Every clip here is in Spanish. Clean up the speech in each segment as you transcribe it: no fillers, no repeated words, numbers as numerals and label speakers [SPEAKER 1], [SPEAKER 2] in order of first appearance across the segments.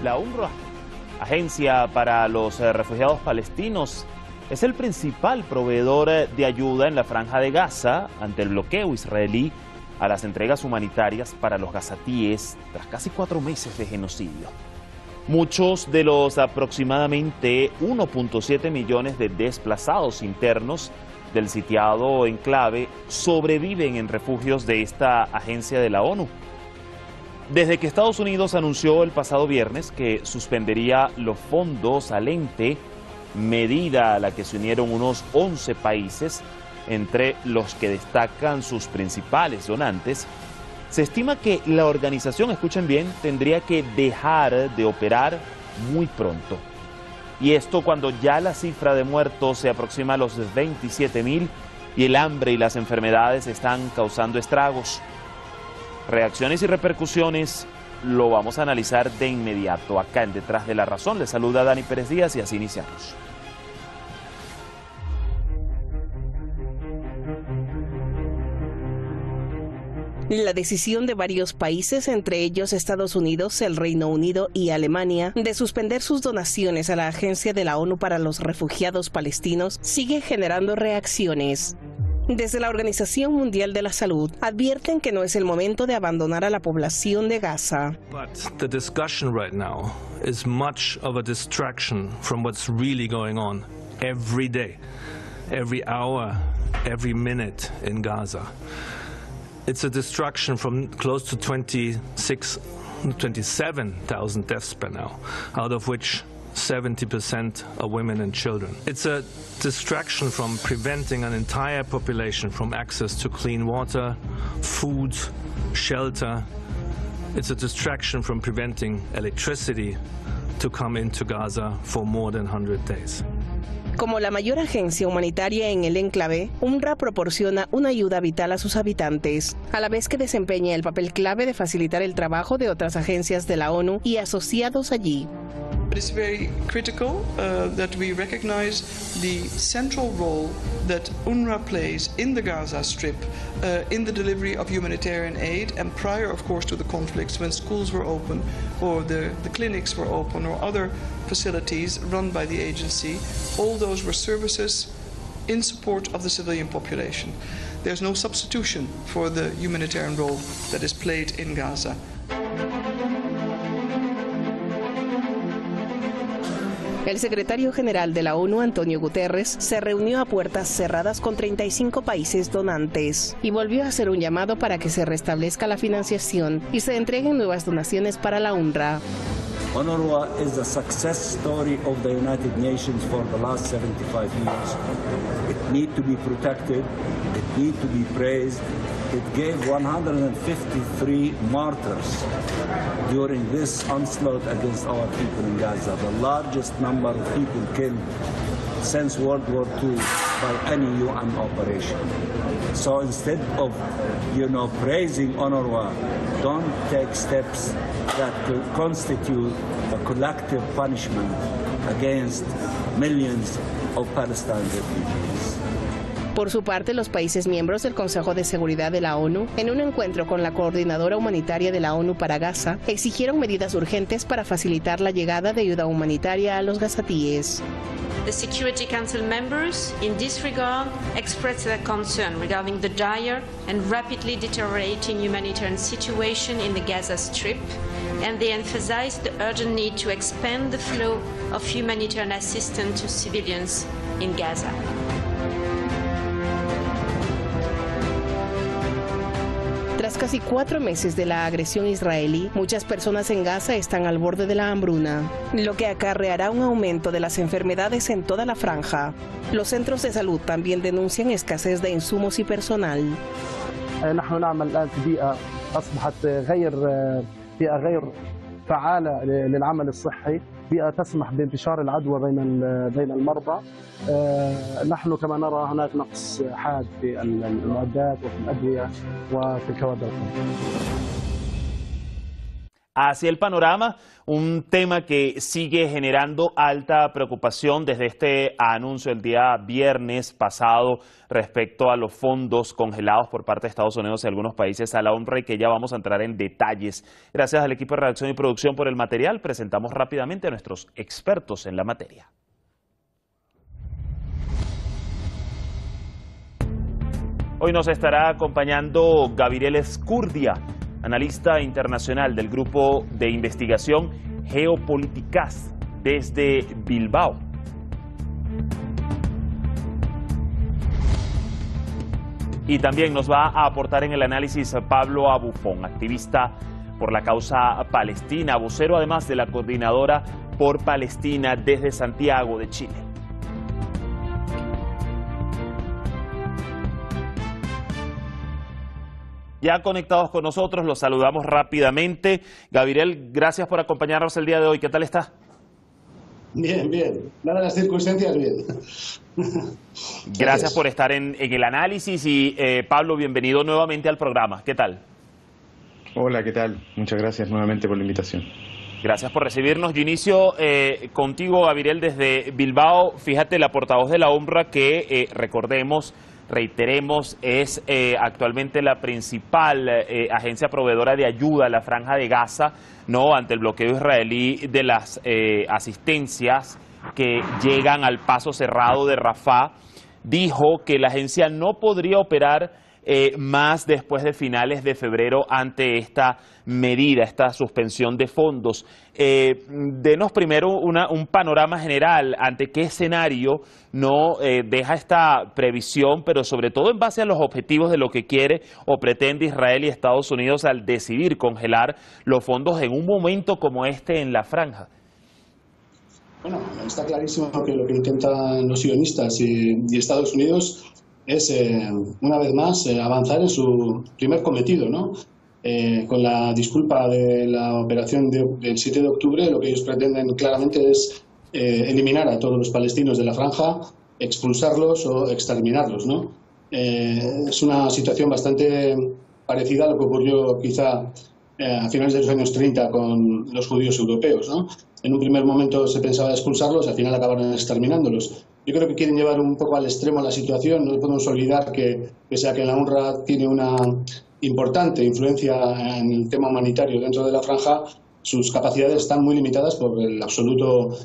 [SPEAKER 1] La UNRWA, Agencia para los Refugiados Palestinos, es el principal proveedor de ayuda en la Franja de Gaza ante el bloqueo israelí a las entregas humanitarias para los gazatíes tras casi 4 meses de genocidio. Muchos de los aproximadamente 1.7 millones de desplazados internos del sitiado enclave sobreviven en refugios de esta agencia de la ONU. Desde que Estados Unidos anunció el pasado viernes que suspendería los fondos al ente, medida a la que se unieron unos 11 países, entre los que destacan sus principales donantes, se estima que la organización, escuchen bien, tendría que dejar de operar muy pronto. Y esto cuando ya la cifra de muertos se aproxima a los 27.000 y el hambre y las enfermedades están causando estragos. Reacciones y repercusiones lo vamos a analizar de inmediato acá en Detrás de la Razón. Les saluda Dani Pérez Díaz y así iniciamos.
[SPEAKER 2] La decisión de varios países, entre ellos Estados Unidos, el Reino Unido y Alemania, de suspender sus donaciones a la Agencia de la ONU para los Refugiados Palestinos sigue generando reacciones. Desde la Organización Mundial de la Salud advierten que no es el momento de abandonar a la población de Gaza.
[SPEAKER 3] But the discussion right now is much of a distraction from what's really going on every day, every hour, every minute in Gaza. It's a distraction from close to 27,000 deaths by now, out of which 70% are women and children. It's a distraction from preventing an entire population from access to clean water, food, shelter. It's a distraction from preventing electricity to come into Gaza for more than 100 days.
[SPEAKER 2] Como la mayor agencia humanitaria en el enclave, UNRWA proporciona una ayuda vital a sus habitantes, a la vez que desempeña el papel clave de facilitar el trabajo de otras agencias de la ONU y asociados allí.
[SPEAKER 4] It is very critical that we recognize the central role that UNRWA plays in the Gaza Strip in the delivery of humanitarian aid, and prior, of course, to the conflicts, when schools were open or the clinics were open or other facilities run by the agency, all those were services in support of the civilian population. There's no substitution for the humanitarian role that is played in Gaza.
[SPEAKER 2] El secretario general de la ONU, Antonio Guterres, se reunió a puertas cerradas con 35 países donantes y volvió a hacer un llamado para que se restablezca la financiación y se entreguen nuevas donaciones para la UNRWA.
[SPEAKER 5] UNRWA is the success story of the United Nations for the last 75 years. It needs to be protected, it needs to be praised. It gave 153 martyrs during this onslaught against our people in Gaza, the largest number of people killed since World War II by any UN operation. So instead of, praising UNRWA, don't take steps that could constitute a collective punishment against millions of Palestinian refugees.
[SPEAKER 2] Por su parte, los países miembros del Consejo de Seguridad de la ONU, en un encuentro con la coordinadora humanitaria de la ONU para Gaza, exigieron medidas urgentes para facilitar la llegada de ayuda humanitaria a los gazatíes.
[SPEAKER 6] The Security Council members, in this regard, expressed their concern regarding the dire and rapidly deteriorating humanitarian situation in the Gaza Strip, and they emphasized the urgent need to expand the flow of humanitarian assistance to civilians in Gaza.
[SPEAKER 2] Tras casi 4 meses de la agresión israelí, muchas personas en Gaza están al borde de la hambruna, lo que acarreará un aumento de las enfermedades en toda la franja. Los centros de salud también denuncian escasez de insumos y personal.
[SPEAKER 7] نحن نعمل الآن في بيئة أصبحت غير فعالة للعمل الصحي، بيئة تسمح بانتشار العدوى بين المرضى. نحن كما نرى هناك نقص حاد في المعدات وفي الأدوية وفي الكوادر.
[SPEAKER 1] Hacia el panorama, un tema que sigue generando alta preocupación desde este anuncio el día viernes pasado respecto a los fondos congelados por parte de Estados Unidos y algunos países a la UNRWA, y que ya vamos a entrar en detalles. Gracias al equipo de redacción y producción por el material. Presentamos rápidamente a nuestros expertos en la materia. Hoy nos estará acompañando Gabriel Escurdia, analista internacional del grupo de investigación Geopolíticas desde Bilbao. Y también nos va a aportar en el análisis Pablo Abufón, activista por la causa palestina, vocero además de la Coordinadora por Palestina desde Santiago de Chile. Ya conectados con nosotros, los saludamos rápidamente. Gabriel, gracias por acompañarnos el día de hoy. ¿Qué tal está?
[SPEAKER 8] Bien, bien. Dadas las circunstancias, bien.
[SPEAKER 1] Gracias por estar en el análisis y Pablo, bienvenido nuevamente al programa. ¿Qué tal?
[SPEAKER 9] Hola, ¿qué tal? Muchas gracias nuevamente por la invitación.
[SPEAKER 1] Gracias por recibirnos. Yo inicio contigo, Gabriel, desde Bilbao. Fíjate, la portavoz de la UNRWA que, reiteremos, es actualmente la principal agencia proveedora de ayuda a la Franja de Gaza, ¿no?, ante el bloqueo israelí de las asistencias que llegan al paso cerrado de Rafah, dijo que la agencia no podría operar más después de finales de febrero ante esta medida, esta suspensión de fondos. Denos primero un panorama general ante qué escenario no deja esta previsión, pero sobre todo en base a los objetivos de lo que quiere o pretende Israel y Estados Unidos al decidir congelar los fondos en un momento como este en la franja.
[SPEAKER 8] Bueno, está clarísimo que lo que intentan los sionistas y Estados Unidos es, una vez más, avanzar en su primer cometido, ¿no? Con la disculpa de la operación del 7 de octubre, lo que ellos pretenden claramente es eliminar a todos los palestinos de la franja, expulsarlos o exterminarlos, ¿no? Es una situación bastante parecida a lo que ocurrió quizá a finales de los años 30 con los judíos europeos, ¿no? En un primer momento se pensaba expulsarlos, al final acabaron exterminándolos. Yo creo que quieren llevar un poco al extremo la situación. No podemos olvidar que, pese a que la UNRWA tiene una importante influencia en el tema humanitario dentro de la franja, sus capacidades están muy limitadas por el absoluto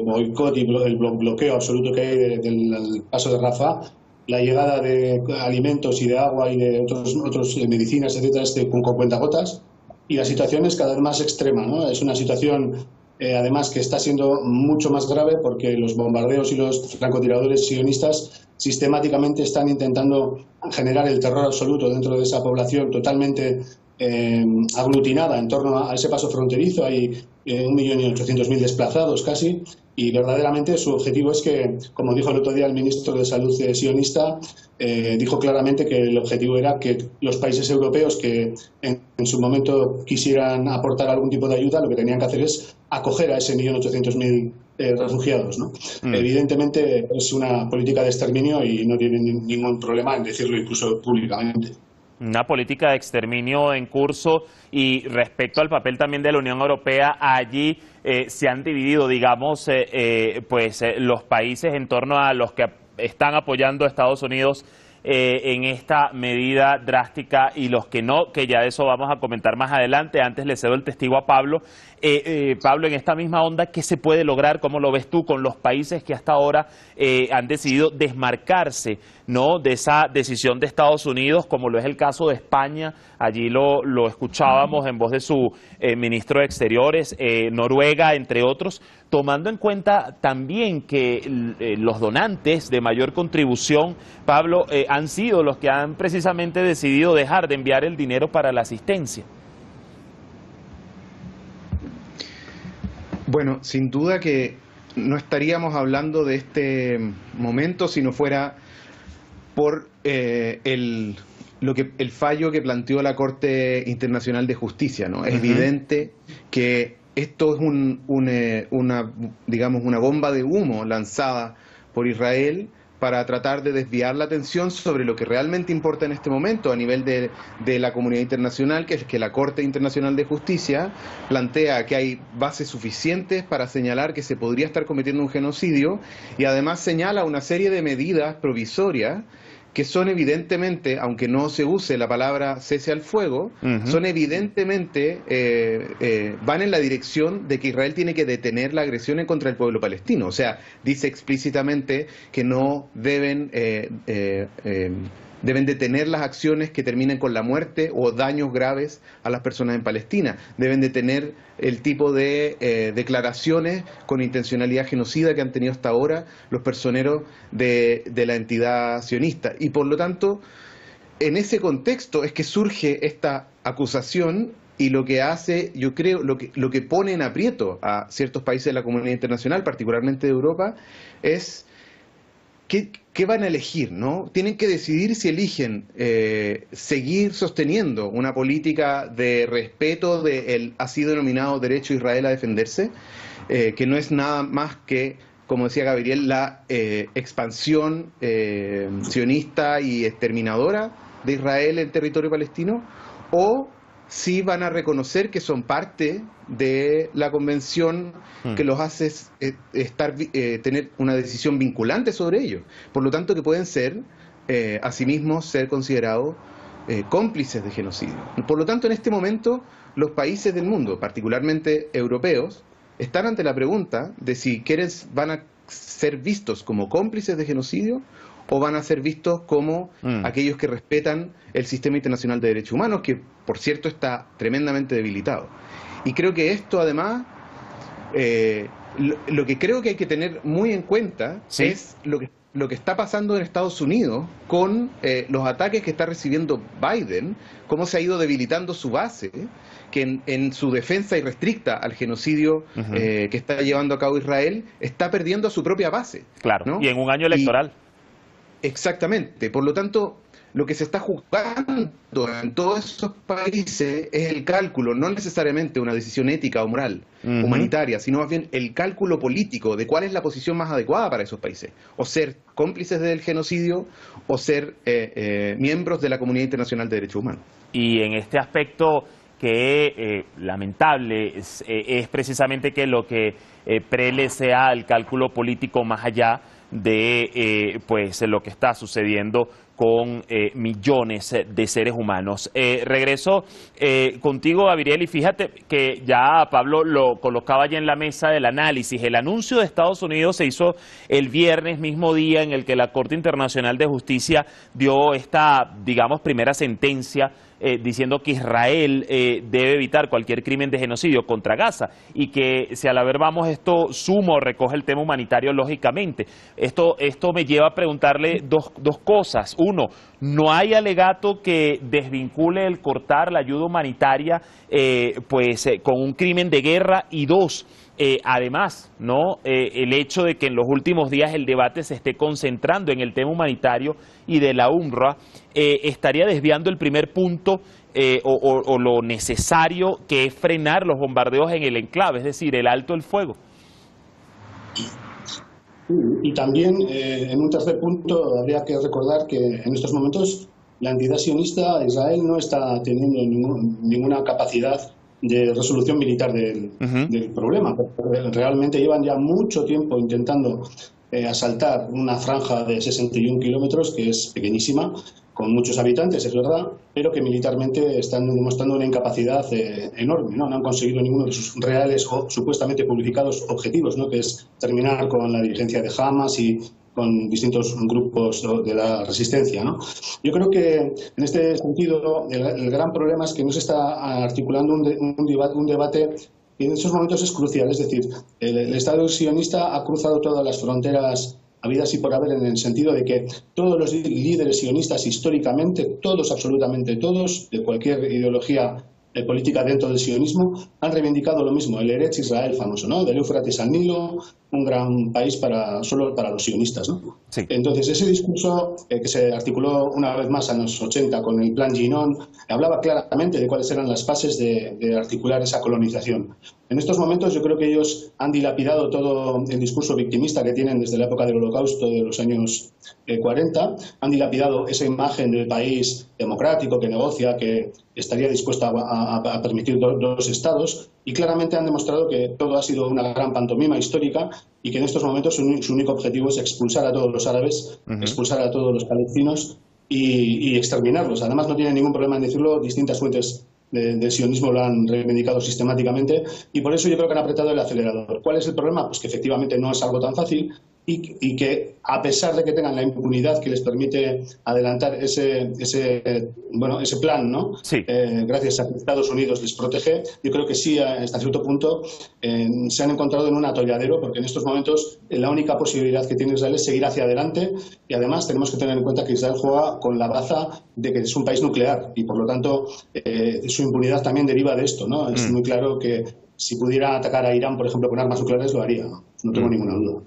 [SPEAKER 8] boicot y el bloqueo absoluto que hay del paso de Rafah. La llegada de alimentos y de agua y de otros medicinas, etcétera, con cuentagotas. Y la situación es cada vez más extrema, ¿no? Es una situación además que está siendo mucho más grave porque los bombardeos y los francotiradores sionistas sistemáticamente están intentando generar el terror absoluto dentro de esa población totalmente aglutinada en torno a ese paso fronterizo. Hay 1.800.000 desplazados casi, y verdaderamente su objetivo es que, como dijo el otro día el ministro de Salud sionista, dijo claramente que el objetivo era que los países europeos que en su momento quisieran aportar algún tipo de ayuda, lo que tenían que hacer es acoger a ese 1.800.000 refugiados, ¿no? Evidentemente es una política de exterminio y no tienen ningún problema en decirlo incluso públicamente.
[SPEAKER 1] Una política de exterminio en curso. Y respecto al papel también de la Unión Europea, allí se han dividido, digamos, los países en torno a los que están apoyando a Estados Unidos en esta medida drástica y los que no, que ya de eso vamos a comentar más adelante. Antes le cedo el testigo a Pablo. Pablo, en esta misma onda, ¿qué se puede lograr? ¿Cómo lo ves tú con los países que hasta ahora han decidido desmarcarse, ¿no?, de esa decisión de Estados Unidos, como lo es el caso de España? Allí lo escuchábamos en voz de su ministro de Exteriores, Noruega, entre otros, tomando en cuenta también que los donantes de mayor contribución, Pablo, han sido los que han precisamente decidido dejar de enviar el dinero para la asistencia.
[SPEAKER 9] Bueno, sin duda que no estaríamos hablando de este momento si no fuera por el fallo que planteó la Corte Internacional de Justicia, ¿no? Es evidente que esto es digamos, una bomba de humo lanzada por Israel para tratar de desviar la atención sobre lo que realmente importa en este momento a nivel de la comunidad internacional, que es que la Corte Internacional de Justicia plantea que hay bases suficientes para señalar que se podría estar cometiendo un genocidio, y además señala una serie de medidas provisorias que son evidentemente, aunque no se use la palabra cese al fuego, son evidentemente, van en la dirección de que Israel tiene que detener la agresión contra el pueblo palestino. O sea, dice explícitamente que no deben detener las acciones que terminen con la muerte o daños graves a las personas en Palestina. Deben detener el tipo de declaraciones con intencionalidad genocida que han tenido hasta ahora los personeros de la entidad sionista. Y por lo tanto, en ese contexto es que surge esta acusación, y lo que hace, yo creo, lo que pone en aprieto a ciertos países de la comunidad internacional, particularmente de Europa, es ¿qué van a elegir, ¿no? Tienen que decidir si eligen seguir sosteniendo una política de respeto del así denominado derecho de Israel a defenderse, que no es nada más que, como decía Gabriel, la expansión sionista y exterminadora de Israel en territorio palestino, o si van a reconocer que son parte de la convención que los hace tener una decisión vinculante sobre ellos. Por lo tanto, que pueden ser, asimismo, ser considerados cómplices de genocidio. Por lo tanto, en este momento, los países del mundo, particularmente europeos, están ante la pregunta de si van a ser vistos como cómplices de genocidio o van a ser vistos como aquellos que respetan el sistema internacional de derechos humanos, que por cierto está tremendamente debilitado. Y creo que esto además, lo que creo que hay que tener muy en cuenta es lo que está pasando en Estados Unidos con los ataques que está recibiendo Biden, cómo se ha ido debilitando su base, que en su defensa irrestricta al genocidio que está llevando a cabo Israel, está perdiendo a su propia base.
[SPEAKER 1] Claro,
[SPEAKER 9] ¿no?
[SPEAKER 1] Y en un año electoral.
[SPEAKER 9] Exactamente, por lo tanto, lo que se está jugando en todos esos países es el cálculo, no necesariamente una decisión ética o moral, humanitaria, sino más bien el cálculo político de cuál es la posición más adecuada para esos países, o ser cómplices del genocidio o ser miembros de la comunidad internacional de derechos humanos.
[SPEAKER 1] Y en este aspecto que lamentable es precisamente que lo que prele sea el cálculo político más allá de pues lo que está sucediendo con millones de seres humanos. Regreso contigo, Gabriel, y fíjate que ya Pablo lo colocaba ya en la mesa del análisis. El anuncio de Estados Unidos se hizo el viernes, mismo día en el que la Corte Internacional de Justicia dio esta, digamos, primera sentencia diciendo que Israel debe evitar cualquier crimen de genocidio contra Gaza, y que si a la ver vamos esto sumo recoge el tema humanitario lógicamente. Esto me lleva a preguntarle dos cosas. Uno, no hay alegato que desvincule el cortar la ayuda humanitaria con un crimen de guerra, y dos, además, ¿no? El hecho de que en los últimos días el debate se esté concentrando en el tema humanitario y de la UNRWA estaría desviando el primer punto o lo necesario, que es frenar los bombardeos en el enclave, es decir, el alto el fuego.
[SPEAKER 8] Y también, en un tercer punto, habría que recordar que en estos momentos la entidad sionista, Israel, no está teniendo ninguna capacidad de resolución militar del problema. Realmente llevan ya mucho tiempo intentando asaltar una franja de 61 kilómetros, que es pequeñísima, con muchos habitantes, es verdad, pero que militarmente están demostrando una incapacidad enorme, ¿no? No han conseguido ninguno de sus reales o supuestamente publicados objetivos, ¿no? Que es terminar con la dirigencia de Hamas y con distintos grupos de la resistencia, ¿no? Yo creo que en este sentido el gran problema es que no se está articulando un debate que en estos momentos es crucial. Es decir, el Estado sionista ha cruzado todas las fronteras habidas y por haber, en el sentido de que todos los líderes sionistas históricamente, todos, absolutamente todos, de cualquier ideología política dentro del sionismo, han reivindicado lo mismo, el Eretz Israel famoso, ¿no? Del Éufrates al Nilo, un gran país solo para los sionistas, ¿no?
[SPEAKER 1] Sí.
[SPEAKER 8] Entonces, ese discurso que se articuló una vez más en los 80 con el Plan Ginón, hablaba claramente de cuáles eran las fases de articular esa colonización. En estos momentos yo creo que ellos han dilapidado todo el discurso victimista que tienen desde la época del Holocausto de los años 40, han dilapidado esa imagen del país democrático que negocia, que estaría dispuesto a permitir dos estados, y claramente han demostrado que todo ha sido una gran pantomima histórica y que en estos momentos su único objetivo es expulsar a todos los árabes, expulsar a todos los palestinos y exterminarlos. Además no tienen ningún problema en decirlo, distintas fuentes del sionismo lo han reivindicado sistemáticamente y por eso yo creo que han apretado el acelerador. ¿Cuál es el problema? Pues que efectivamente no es algo tan fácil y que a pesar de que tengan la impunidad que les permite adelantar ese plan, ¿no?
[SPEAKER 1] Sí.
[SPEAKER 8] Gracias a que Estados Unidos les protege, yo creo que sí, hasta cierto punto se han encontrado en un atolladero, porque en estos momentos la única posibilidad que tiene Israel es seguir hacia adelante y además tenemos que tener en cuenta que Israel juega con la baza de que es un país nuclear y por lo tanto su impunidad también deriva de esto, ¿no? Es muy claro que si pudiera atacar a Irán, por ejemplo, con armas nucleares, lo haría, no tengo ninguna duda.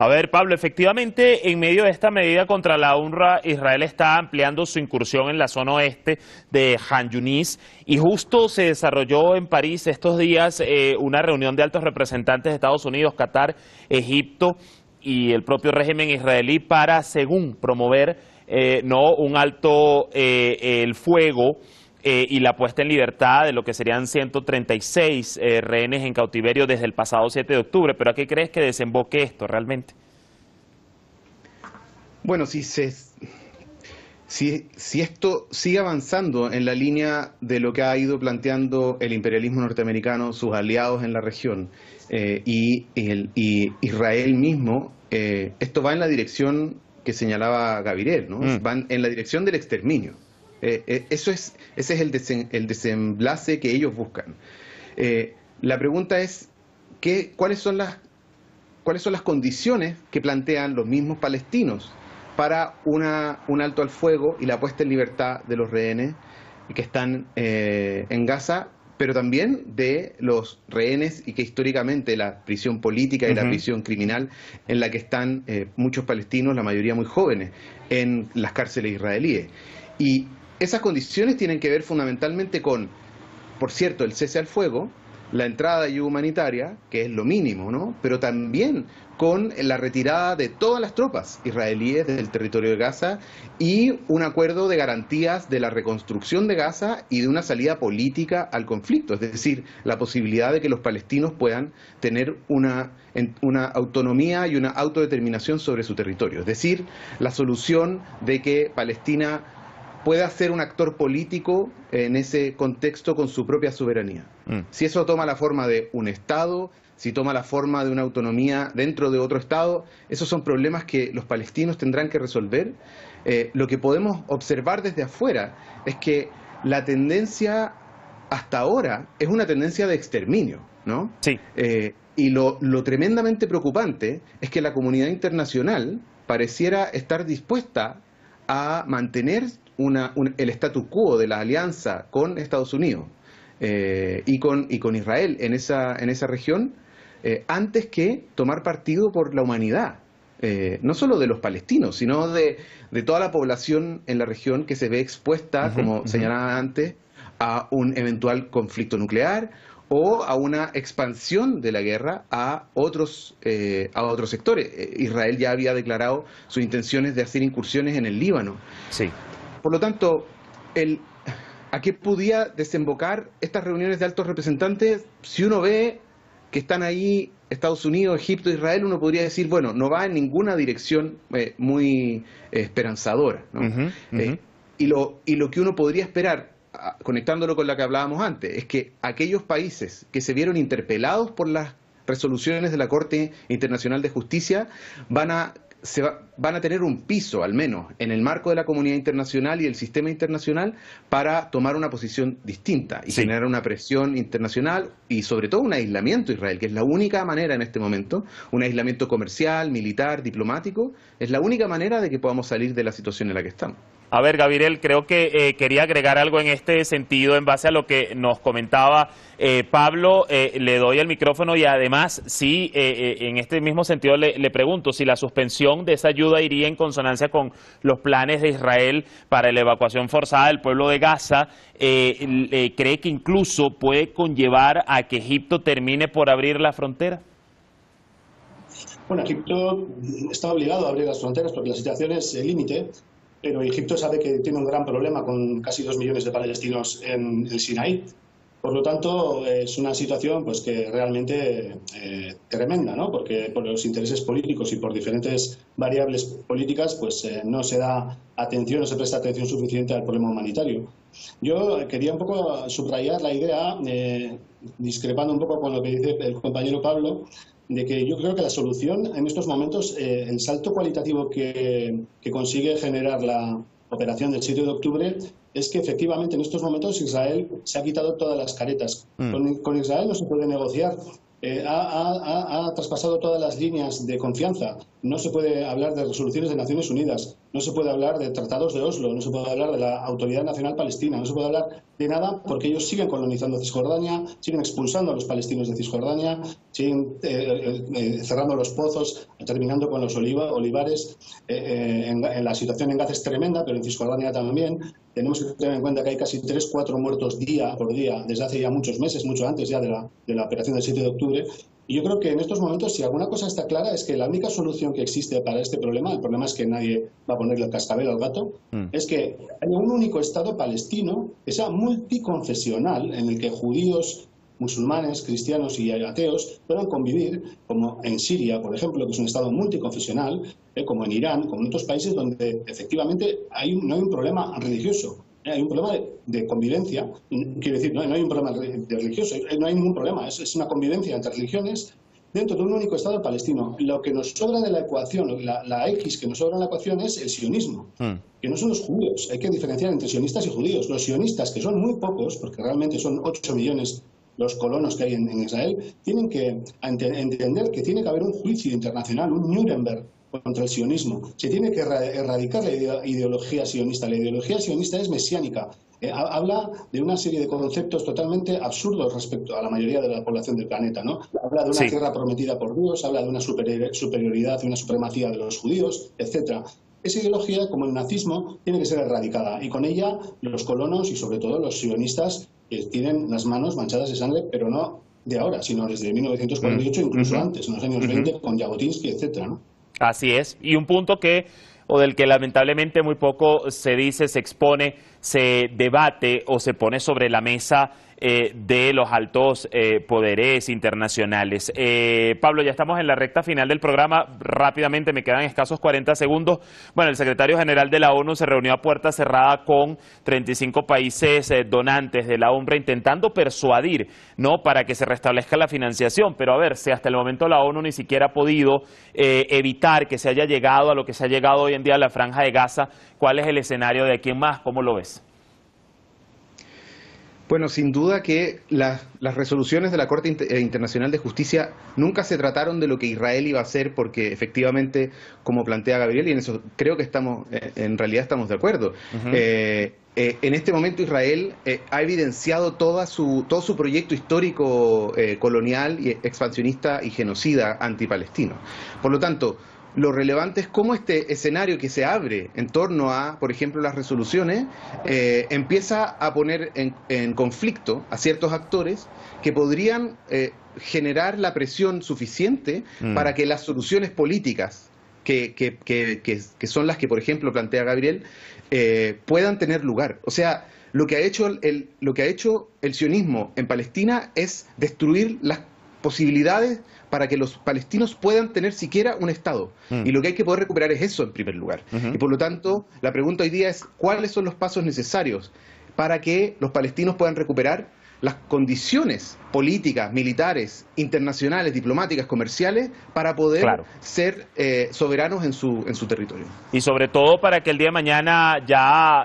[SPEAKER 1] A ver, Pablo, efectivamente, en medio de esta medida contra la UNRWA, Israel está ampliando su incursión en la zona oeste de Han Yunis y justo se desarrolló en París estos días una reunión de altos representantes de Estados Unidos, Qatar, Egipto y el propio régimen israelí para, según promover un alto el fuego y la puesta en libertad de lo que serían 136 rehenes en cautiverio desde el pasado 7 de octubre. ¿Pero a qué crees que desemboque esto realmente?
[SPEAKER 9] Bueno, si esto sigue avanzando en la línea de lo que ha ido planteando el imperialismo norteamericano, sus aliados en la región y Israel mismo, esto va en la dirección que señalaba Gabriel, ¿no? Van en la dirección del exterminio. Ese es el desenlace que ellos buscan. La pregunta es ¿cuáles son las condiciones que plantean los mismos palestinos para un alto al fuego y la puesta en libertad de los rehenes que están en Gaza, pero también de los rehenes y que históricamente la prisión política y la prisión criminal en la que están muchos palestinos, la mayoría muy jóvenes, en las cárceles israelíes? Y esas condiciones tienen que ver fundamentalmente con, por cierto, el cese al fuego, la entrada de ayuda humanitaria, que es lo mínimo, ¿no? Pero también con la retirada de todas las tropas israelíes del territorio de Gaza y un acuerdo de garantías de la reconstrucción de Gaza y de una salida política al conflicto, es decir, la posibilidad de que los palestinos puedan tener una autonomía y una autodeterminación sobre su territorio, es decir, la solución de que Palestina pueda ser un actor político en ese contexto con su propia soberanía. Si eso toma la forma de un Estado, si toma la forma de una autonomía dentro de otro Estado, esos son problemas que los palestinos tendrán que resolver. Lo que podemos observar desde afuera es que la tendencia hasta ahora es una tendencia de exterminio, ¿no? Sí. Y lo tremendamente preocupante es que la comunidad internacional pareciera estar dispuesta a mantener el statu quo de la alianza con Estados Unidos y con Israel en esa región antes que tomar partido por la humanidad, no solo de los palestinos, sino de toda la población en la región que se ve expuesta, como señalaba antes, a un eventual conflicto nuclear o a una expansión de la guerra a otros sectores. Israel ya había declarado sus intenciones de hacer incursiones en el Líbano. Sí. Por lo tanto, ¿a qué podía desembocar estas reuniones de altos representantes? Si uno ve que están ahí Estados Unidos, Egipto, Israel, uno podría decir, bueno, no va en ninguna dirección muy esperanzadora, ¿no? Y lo que uno podría esperar, conectándolo con la que hablábamos antes, es que aquellos países que se vieron interpelados por las resoluciones de la Corte Internacional de Justicia van a tener un piso, al menos, en el marco de la comunidad internacional y el sistema internacional para tomar una posición distinta y generar una presión internacional y sobre todo un aislamiento de Israel, que es la única manera en este momento, un aislamiento comercial, militar, diplomático, es la única manera de que podamos salir de la situación en la que estamos.
[SPEAKER 1] A ver, Gabriel, creo que quería agregar algo en este sentido en base a lo que nos comentaba Pablo. Le doy el micrófono y además, sí, en este mismo sentido le pregunto si la suspensión de esa ayuda iría en consonancia con los planes de Israel para la evacuación forzada del pueblo de Gaza. ¿Cree que incluso puede conllevar a que Egipto termine por abrir la frontera?
[SPEAKER 8] Bueno, Egipto está obligado a abrir las fronteras porque la situación es límite. Pero Egipto sabe que tiene un gran problema con casi 2 millones de palestinos en el Sinaí. Por lo tanto, es una situación pues que realmente tremenda, ¿no? Porque por los intereses políticos y por diferentes variables políticas pues no se da atención, no se presta atención suficiente al problema humanitario. Yo quería un poco subrayar la idea, discrepando un poco con lo que dice el compañero Pablo, de que yo creo que la solución en estos momentos, el salto cualitativo que consigue generar la operación del 7 de octubre, es que efectivamente en estos momentos Israel se ha quitado todas las caretas. Con Israel no se puede negociar. Ha traspasado todas las líneas de confianza. No se puede hablar de resoluciones de Naciones Unidas, no se puede hablar de tratados de Oslo, no se puede hablar de la Autoridad Nacional Palestina, no se puede hablar de nada porque ellos siguen colonizando Cisjordania, siguen expulsando a los palestinos de Cisjordania, siguen cerrando los pozos, terminando con los olivares. En la situación en Gaza es tremenda, pero en Cisjordania también. Tenemos que tener en cuenta que hay casi 3-4 muertos día por día desde hace ya muchos meses, mucho antes ya de la operación del 7 de octubre. Y yo creo que en estos momentos, si alguna cosa está clara, es que la única solución que existe para este problema, el problema es que nadie va a ponerle el cascabel al gato, es que haya un único Estado palestino que sea multiconfesional, en el que judíos, musulmanes, cristianos y ateos puedan convivir, como en Siria, por ejemplo, que es un Estado multiconfesional, como en Irán, como en otros países donde efectivamente no hay un problema religioso. Hay un problema de convivencia, quiero decir, no hay un problema religioso, no hay ningún problema, es una convivencia entre religiones dentro de un único Estado palestino. Lo que nos sobra de la ecuación, la X que nos sobra en la ecuación es el sionismo, que no son los judíos. Hay que diferenciar entre sionistas y judíos. Los sionistas, que son muy pocos, porque realmente son 8 millones los colonos que hay en Israel, tienen que entender que tiene que haber un juicio internacional, un Nuremberg, contra el sionismo. Se tiene que erradicar la ideología sionista. La ideología sionista es mesiánica. Habla de una serie de conceptos totalmente absurdos respecto a la mayoría de la población del planeta, ¿no? Habla de una tierra prometida por Dios, habla de una superioridad, de una supremacía de los judíos, etcétera. Esa ideología, como el nazismo, tiene que ser erradicada. Y con ella, los colonos y sobre todo los sionistas tienen las manos manchadas de sangre, pero no de ahora, sino desde 1948, incluso antes, en los años 20, con Jabotinsky, etcétera, ¿no?
[SPEAKER 1] Así es, y un punto del que lamentablemente muy poco se dice, se expone, se debate o se pone sobre la mesa de los altos poderes internacionales. Pablo, ya estamos en la recta final del programa, rápidamente me quedan escasos 40 segundos. Bueno, el secretario general de la ONU se reunió a puerta cerrada con 35 países donantes de la UNRWA intentando persuadir, ¿no?, para que se restablezca la financiación, pero a ver, si hasta el momento la ONU ni siquiera ha podido evitar que se haya llegado a lo que se ha llegado hoy en día a la Franja de Gaza, ¿cuál es el escenario de aquí en más? ¿Cómo lo ves?
[SPEAKER 9] Bueno, sin duda que las resoluciones de la Corte Internacional de Justicia nunca se trataron de lo que Israel iba a hacer, porque efectivamente, como plantea Gabriel, y en eso creo que en realidad estamos de acuerdo, en este momento Israel ha evidenciado todo su proyecto histórico colonial, y expansionista y genocida antipalestino. Por lo tanto, lo relevante es cómo este escenario que se abre en torno a, por ejemplo, las resoluciones, empieza a poner en conflicto a ciertos actores que podrían generar la presión suficiente para que las soluciones políticas, que son las que, por ejemplo, plantea Gabriel, puedan tener lugar. O sea, lo que ha hecho el sionismo en Palestina es destruir las posibilidades para que los palestinos puedan tener siquiera un Estado. Y lo que hay que poder recuperar es eso en primer lugar. Y por lo tanto, la pregunta hoy día es ¿cuáles son los pasos necesarios para que los palestinos puedan recuperar las condiciones políticas, militares, internacionales, diplomáticas, comerciales, para poder ser soberanos en su territorio?
[SPEAKER 1] Y sobre todo para que el día de mañana ya,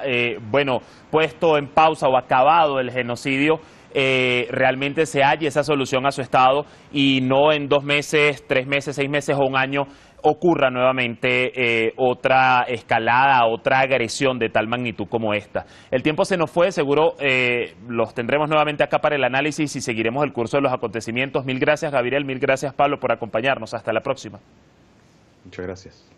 [SPEAKER 1] puesto en pausa o acabado el genocidio, realmente se halle esa solución a su Estado y no en 2 meses, 3 meses, 6 meses o un año ocurra nuevamente otra escalada, otra agresión de tal magnitud como esta. El tiempo se nos fue, seguro los tendremos nuevamente acá para el análisis y seguiremos el curso de los acontecimientos. Mil gracias, Gabriel, mil gracias, Pablo, por acompañarnos. Hasta la próxima.
[SPEAKER 9] Muchas gracias.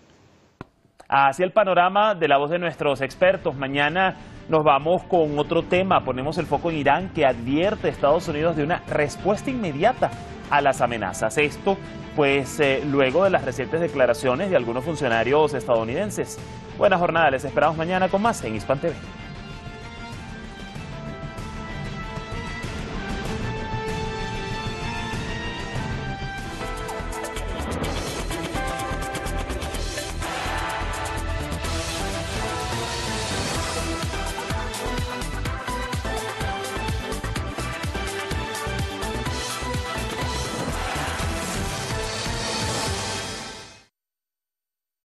[SPEAKER 1] Así el panorama de la voz de nuestros expertos. Mañana nos vamos con otro tema. Ponemos el foco en Irán, que advierte a Estados Unidos de una respuesta inmediata a las amenazas. Esto, pues, luego de las recientes declaraciones de algunos funcionarios estadounidenses. Buena jornada, les esperamos mañana con más en Hispan TV.